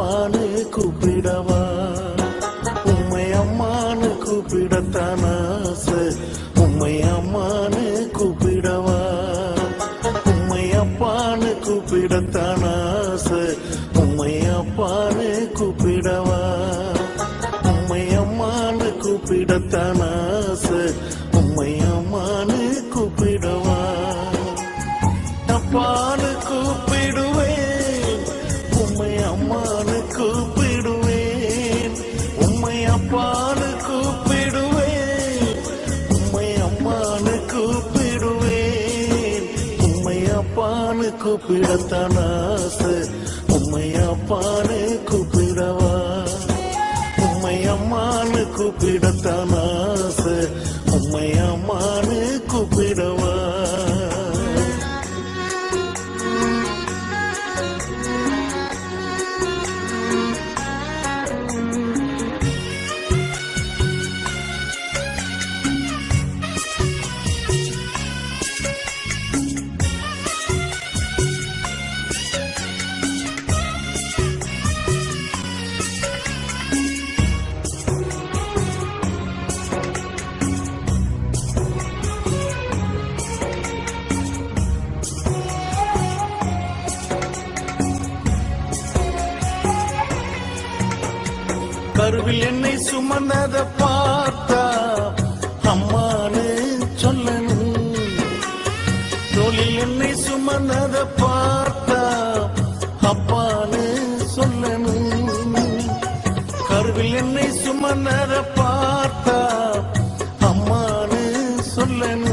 அப்பான்னு கூப்பிடவா, உம்மை அம்மான்னு கூப்பிடத்தான் ஆசை. உம்மை அம்மான்னு கூப்பிடவா, உம்மை அப்பான்னு கூப்பிடத்தான் ஆசை. உம்மை அப்பான்னு கூப்பிடவா, உம்மை அம்மான்னு கூப்பிடத்தான் ஆசை. உம்மை அம்மான்னு கூப்பிடவா, அப்பான்னு கூப்பிடுவேன், உம்மை அம்மான்னு கூப்பிடுவேன். உம்மை அப்பான்னு கூப்பிடுவேன், உம்மை அம்மான்னு கூப்பிடுவேன். உம்மை அப்பான்னு கூப்பிடத்தான் ஆசை. உம்மை அப்பான்னு கூப்பிடவா, உம்மை அம்மான்னு கூப்பிடத்தான் ஆசை. உம்மை அம்மான்னு கூப்பிடவா. கருவில் என்னை சுமந்தத பார்த்தா அம்மானு சொல்லணும். தோளில் என்னை சுமந்தத பார்த்தா அப்பான்னு சொல்லணும். கருவில் என்னை சுமந்தத பார்த்தா அம்மானு சொல்லணும்.